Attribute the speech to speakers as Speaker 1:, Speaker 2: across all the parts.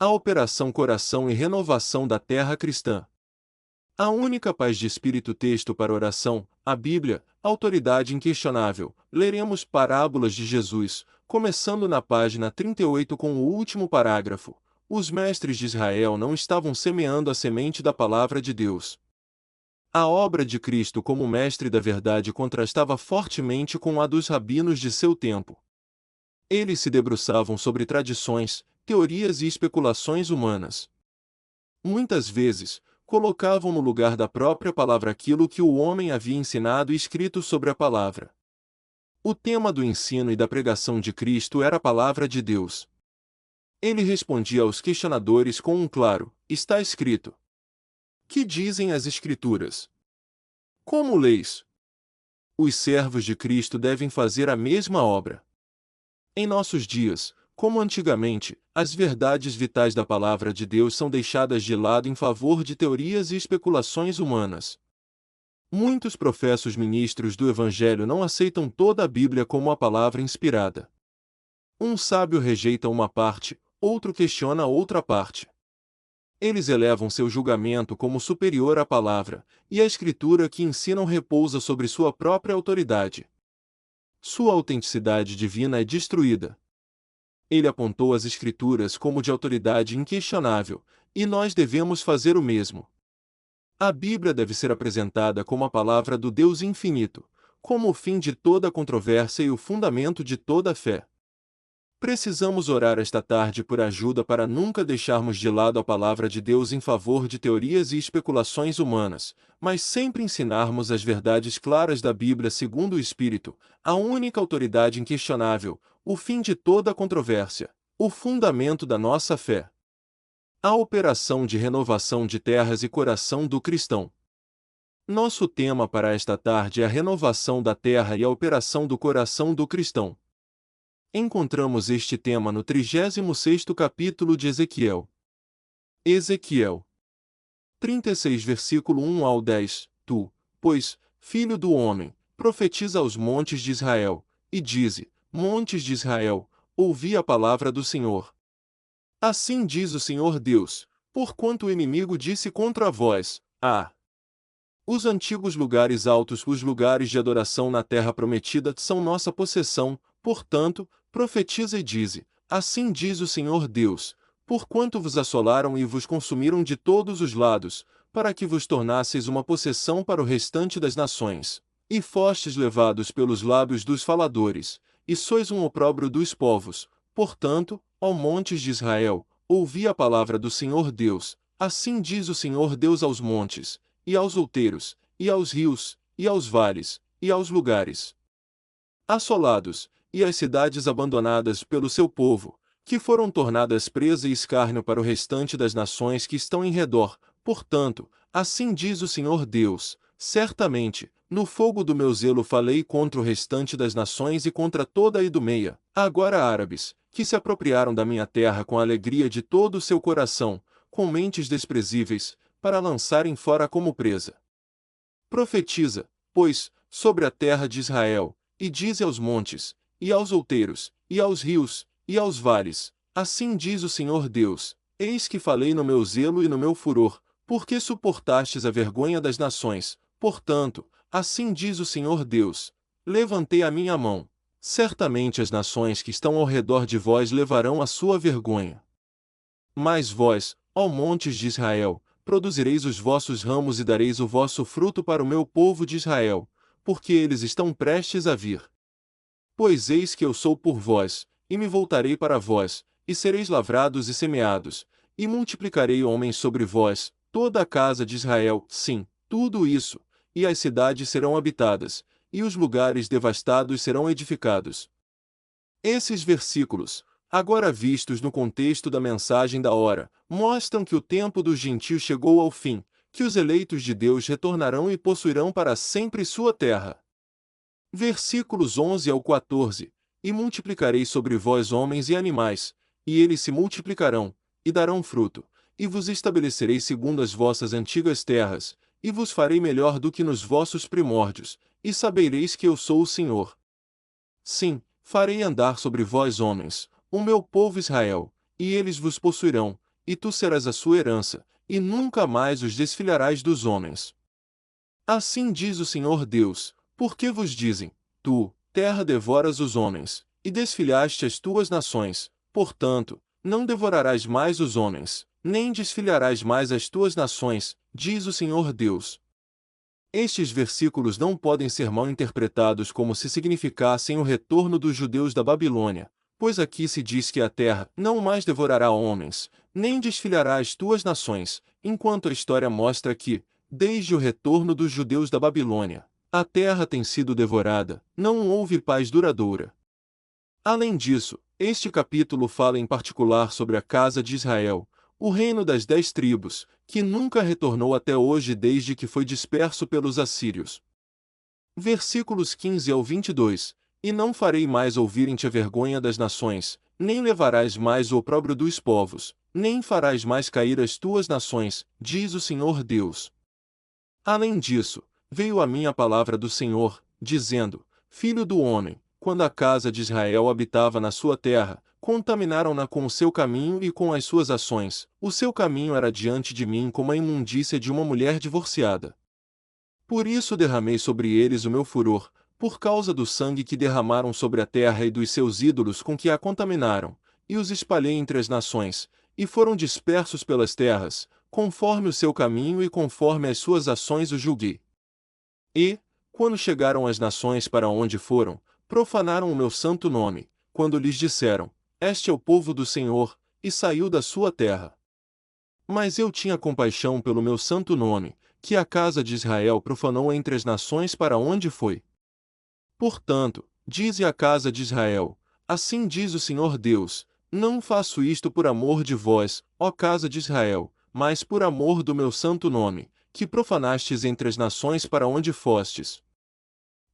Speaker 1: A Operação Coração e Renovação da Terra Cristã. A única paz de espírito. Texto para oração, a Bíblia, autoridade inquestionável. Leremos Parábolas de Jesus, começando na página 38 com o último parágrafo. Os mestres de Israel não estavam semeando a semente da palavra de Deus. A obra de Cristo como mestre da verdade contrastava fortemente com a dos rabinos de seu tempo. Eles se debruçavam sobre tradições, teorias e especulações humanas. Muitas vezes, colocavam no lugar da própria palavra aquilo que o homem havia ensinado e escrito sobre a palavra. O tema do ensino e da pregação de Cristo era a palavra de Deus. Ele respondia aos questionadores com um claro: está escrito. Que dizem as Escrituras? Como leis? Os servos de Cristo devem fazer a mesma obra. Em nossos dias, como antigamente, as verdades vitais da palavra de Deus são deixadas de lado em favor de teorias e especulações humanas. Muitos professos ministros do Evangelho não aceitam toda a Bíblia como a palavra inspirada. Um sábio rejeita uma parte, outro questiona outra parte. Eles elevam seu julgamento como superior à palavra, e a Escritura que ensinam repousa sobre sua própria autoridade. Sua autenticidade divina é destruída. Ele apontou as Escrituras como de autoridade inquestionável, e nós devemos fazer o mesmo. A Bíblia deve ser apresentada como a palavra do Deus infinito, como o fim de toda controvérsia e o fundamento de toda fé. Precisamos orar esta tarde por ajuda para nunca deixarmos de lado a palavra de Deus em favor de teorias e especulações humanas, mas sempre ensinarmos as verdades claras da Bíblia segundo o Espírito, a única autoridade inquestionável, o fim de toda controvérsia, o fundamento da nossa fé. A operação de renovação de terras e coração do cristão. Nosso tema para esta tarde é a renovação da terra e a operação do coração do cristão. Encontramos este tema no 36º capítulo de Ezequiel. Ezequiel 36 versículo 1 ao 10. Tu, pois, filho do homem, profetiza aos montes de Israel, e dize: montes de Israel, ouvi a palavra do Senhor. Assim diz o Senhor Deus, porquanto o inimigo disse contra vós: os antigos lugares altos, os lugares de adoração na terra prometida, são nossa possessão, portanto, profetiza e dize: assim diz o Senhor Deus, porquanto vos assolaram e vos consumiram de todos os lados, para que vos tornasseis uma possessão para o restante das nações, e fostes levados pelos lábios dos faladores, e sois um opróbrio dos povos. Portanto, ó montes de Israel, ouvi a palavra do Senhor Deus, assim diz o Senhor Deus aos montes, e aos outeiros, e aos rios, e aos vales, e aos lugares assolados, e às cidades abandonadas pelo seu povo, que foram tornadas presa e escárnio para o restante das nações que estão em redor. Portanto, assim diz o Senhor Deus: certamente, no fogo do meu zelo falei contra o restante das nações e contra toda a Idumeia, agora árabes, que se apropriaram da minha terra com a alegria de todo o seu coração, com mentes desprezíveis, para lançarem fora como presa. Profetiza, pois, sobre a terra de Israel, e dize aos montes, e aos outeiros, e aos rios, e aos vales: assim diz o Senhor Deus: eis que falei no meu zelo e no meu furor, porque suportastes a vergonha das nações. Portanto, assim diz o Senhor Deus: levantei a minha mão. Certamente as nações que estão ao redor de vós levarão a sua vergonha. Mas vós, ó montes de Israel, produzireis os vossos ramos e dareis o vosso fruto para o meu povo de Israel, porque eles estão prestes a vir. Pois eis que eu sou por vós, e me voltarei para vós, e sereis lavrados e semeados, e multiplicarei homens sobre vós, toda a casa de Israel, sim, tudo isso, e as cidades serão habitadas, e os lugares devastados serão edificados. Esses versículos, agora vistos no contexto da mensagem da hora, mostram que o tempo dos gentios chegou ao fim, que os eleitos de Deus retornarão e possuirão para sempre sua terra. Versículos 11 ao 14: E multiplicarei sobre vós homens e animais, e eles se multiplicarão, e darão fruto, e vos estabelecerei segundo as vossas antigas terras, e vos farei melhor do que nos vossos primórdios, e sabereis que eu sou o Senhor. Sim, farei andar sobre vós homens, o meu povo Israel, e eles vos possuirão, e tu serás a sua herança, e nunca mais os desfilharás dos homens. Assim diz o Senhor Deus, porque vos dizem, tu, terra, devoras os homens, e desfilhaste as tuas nações, portanto, não devorarás mais os homens, nem desfilharás mais as tuas nações, diz o Senhor Deus. Estes versículos não podem ser mal interpretados como se significassem o retorno dos judeus da Babilônia, pois aqui se diz que a terra não mais devorará homens, nem desfilhará as tuas nações, enquanto a história mostra que, desde o retorno dos judeus da Babilônia, a terra tem sido devorada, não houve paz duradoura. Além disso, este capítulo fala em particular sobre a casa de Israel, o reino das 10 tribos, que nunca retornou até hoje desde que foi disperso pelos assírios. Versículos 15 ao 22. E não farei mais ouvirem-te a vergonha das nações, nem levarás mais o opróbrio dos povos, nem farás mais cair as tuas nações, diz o Senhor Deus. Além disso, veio a mim a palavra do Senhor, dizendo, Filho do homem, quando a casa de Israel habitava na sua terra, contaminaram-na com o seu caminho e com as suas ações, o seu caminho era diante de mim como a imundícia de uma mulher divorciada. Por isso derramei sobre eles o meu furor, por causa do sangue que derramaram sobre a terra e dos seus ídolos com que a contaminaram, e os espalhei entre as nações, e foram dispersos pelas terras, conforme o seu caminho e conforme as suas ações os julguei. E, quando chegaram as nações para onde foram, profanaram o meu santo nome, quando lhes disseram, Este é o povo do Senhor, e saiu da sua terra. Mas eu tinha compaixão pelo meu santo nome, que a casa de Israel profanou entre as nações para onde foi. Portanto, dize a casa de Israel, assim diz o Senhor Deus, não faço isto por amor de vós, ó casa de Israel, mas por amor do meu santo nome, que profanastes entre as nações para onde fostes.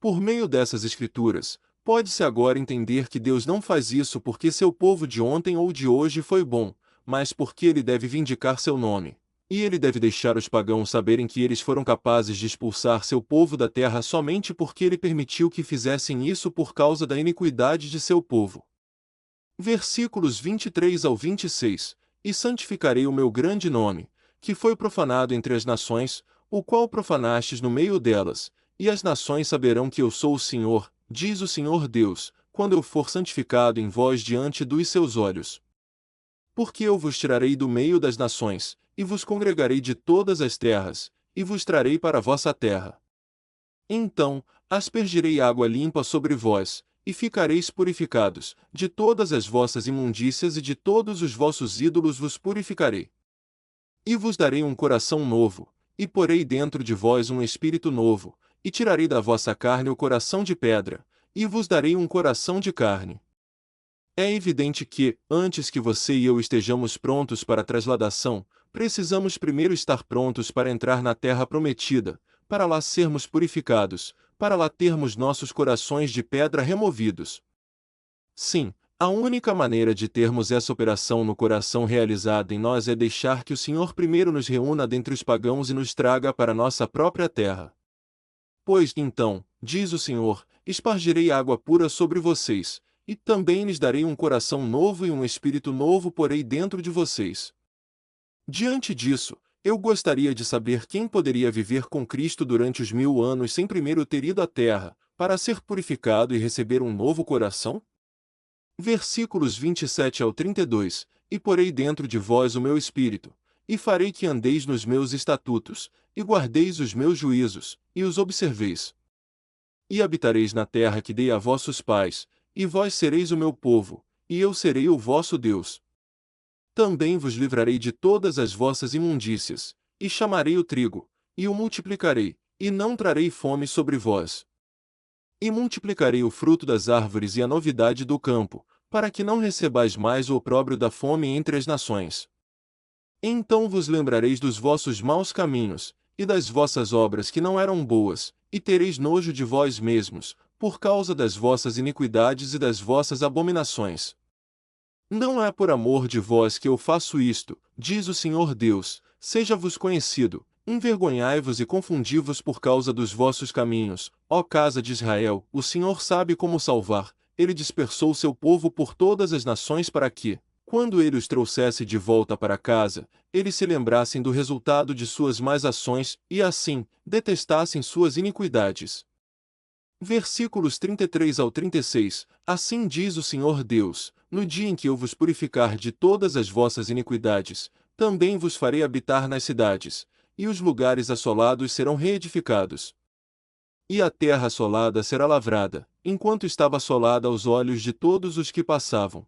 Speaker 1: Por meio dessas escrituras, pode-se agora entender que Deus não faz isso porque seu povo de ontem ou de hoje foi bom, mas porque ele deve vindicar seu nome. E ele deve deixar os pagãos saberem que eles foram capazes de expulsar seu povo da terra somente porque ele permitiu que fizessem isso por causa da iniquidade de seu povo. Versículos 23 ao 26. E santificarei o meu grande nome, que foi profanado entre as nações, o qual profanastes no meio delas, e as nações saberão que eu sou o Senhor, diz o Senhor Deus, quando eu for santificado em vós diante dos seus olhos. Porque eu vos tirarei do meio das nações, e vos congregarei de todas as terras, e vos trarei para a vossa terra. Então, aspergirei água limpa sobre vós, e ficareis purificados, de todas as vossas imundícias e de todos os vossos ídolos vos purificarei. E vos darei um coração novo, e porei dentro de vós um espírito novo, e tirarei da vossa carne o coração de pedra, e vos darei um coração de carne. É evidente que, antes que você e eu estejamos prontos para a trasladação, precisamos primeiro estar prontos para entrar na terra prometida, para lá sermos purificados, para lá termos nossos corações de pedra removidos. Sim, a única maneira de termos essa operação no coração realizada em nós é deixar que o Senhor primeiro nos reúna dentre os pagãos e nos traga para nossa própria terra. Pois, então, diz o Senhor, espargirei água pura sobre vocês, e também lhes darei um coração novo e um espírito novo porei dentro de vocês. Diante disso, eu gostaria de saber quem poderia viver com Cristo durante os 1000 anos sem primeiro ter ido à terra, para ser purificado e receber um novo coração? Versículos 27 ao 32, E porei dentro de vós o meu espírito, e farei que andeis nos meus estatutos, e guardeis os meus juízos, e os observeis. E habitareis na terra que dei a vossos pais, e vós sereis o meu povo, e eu serei o vosso Deus. Também vos livrarei de todas as vossas imundícias, e chamarei o trigo, e o multiplicarei, e não trarei fome sobre vós. E multiplicarei o fruto das árvores e a novidade do campo, para que não recebais mais o opróbrio da fome entre as nações. Então vos lembrareis dos vossos maus caminhos, e das vossas obras que não eram boas, e tereis nojo de vós mesmos, por causa das vossas iniquidades e das vossas abominações. Não é por amor de vós que eu faço isto, diz o Senhor Deus, seja-vos conhecido, envergonhai-vos e confundi-vos por causa dos vossos caminhos, ó casa de Israel, o Senhor sabe como salvar, ele dispersou seu povo por todas as nações para que, quando ele os trouxesse de volta para casa, eles se lembrassem do resultado de suas más ações e, assim, detestassem suas iniquidades. Versículos 33 ao 36. Assim diz o Senhor Deus: no dia em que eu vos purificar de todas as vossas iniquidades, também vos farei habitar nas cidades, e os lugares assolados serão reedificados. E a terra assolada será lavrada, enquanto estava assolada aos olhos de todos os que passavam.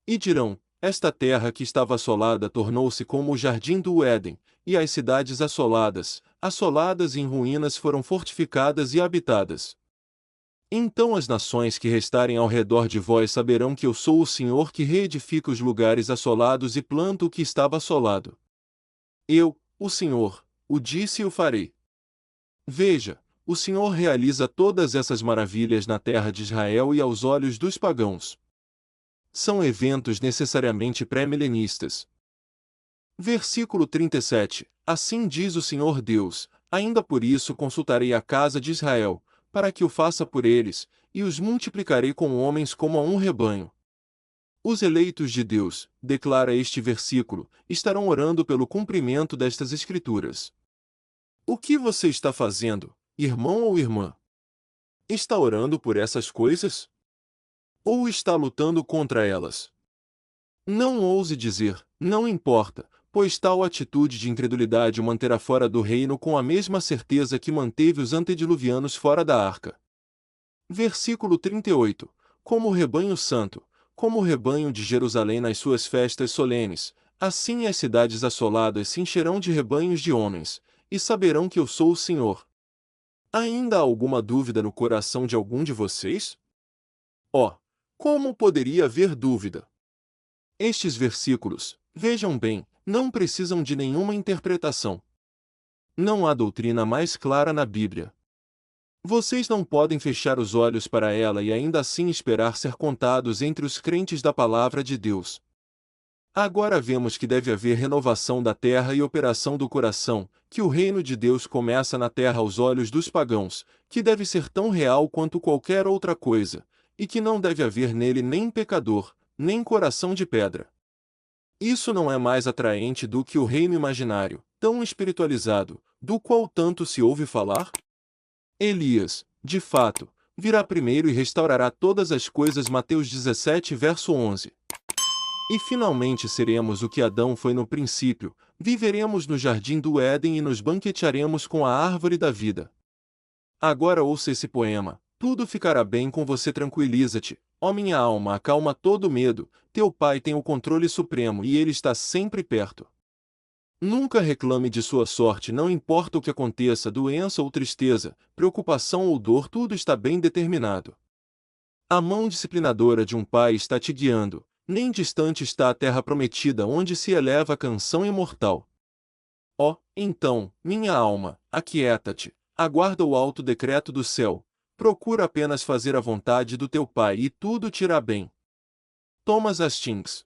Speaker 1: E dirão: esta terra que estava assolada tornou-se como o jardim do Éden, e as cidades assoladas, assoladas e em ruínas foram fortificadas e habitadas. Então as nações que restarem ao redor de vós saberão que eu sou o Senhor que reedifica os lugares assolados e planta o que estava assolado. Eu, o Senhor, o disse e o farei. Veja, o Senhor realiza todas essas maravilhas na terra de Israel e aos olhos dos pagãos. São eventos necessariamente pré-milenistas. Versículo 37. Assim diz o Senhor Deus: ainda por isso consultarei a casa de Israel, para que o faça por eles, e os multiplicarei como homens como a um rebanho. Os eleitos de Deus, declara este versículo, estarão orando pelo cumprimento destas Escrituras. O que você está fazendo, irmão ou irmã? Está orando por essas coisas? Ou está lutando contra elas? Não ouse dizer, não importa, pois tal atitude de incredulidade o manterá fora do reino com a mesma certeza que manteve os antediluvianos fora da arca. Versículo 38. Como o rebanho santo, como o rebanho de Jerusalém nas suas festas solenes, assim as cidades assoladas se encherão de rebanhos de homens, e saberão que eu sou o Senhor. Ainda há alguma dúvida no coração de algum de vocês? Oh, como poderia haver dúvida? Estes versículos, vejam bem, não precisam de nenhuma interpretação. Não há doutrina mais clara na Bíblia. Vocês não podem fechar os olhos para ela e ainda assim esperar ser contados entre os crentes da palavra de Deus. Agora vemos que deve haver renovação da terra e operação do coração, que o reino de Deus começa na terra aos olhos dos pagãos, que deve ser tão real quanto qualquer outra coisa, e que não deve haver nele nem pecador, nem coração de pedra. Isso não é mais atraente do que o reino imaginário, tão espiritualizado, do qual tanto se ouve falar? Elias, de fato, virá primeiro e restaurará todas as coisas. Mateus 17, verso 11. E finalmente seremos o que Adão foi no princípio, viveremos no jardim do Éden e nos banquetearemos com a árvore da vida. Agora ouça esse poema: tudo ficará bem com você, tranquiliza-te, ó minha alma, acalma todo medo, teu Pai tem o controle supremo e Ele está sempre perto. Nunca reclame de sua sorte, não importa o que aconteça, doença ou tristeza, preocupação ou dor, tudo está bem determinado. A mão disciplinadora de um pai está te guiando, nem distante está a terra prometida onde se eleva a canção imortal. Ó, então, minha alma, aquieta-te, aguarda o alto decreto do céu, procura apenas fazer a vontade do teu Pai e tudo te irá bem. Thomas Hastings.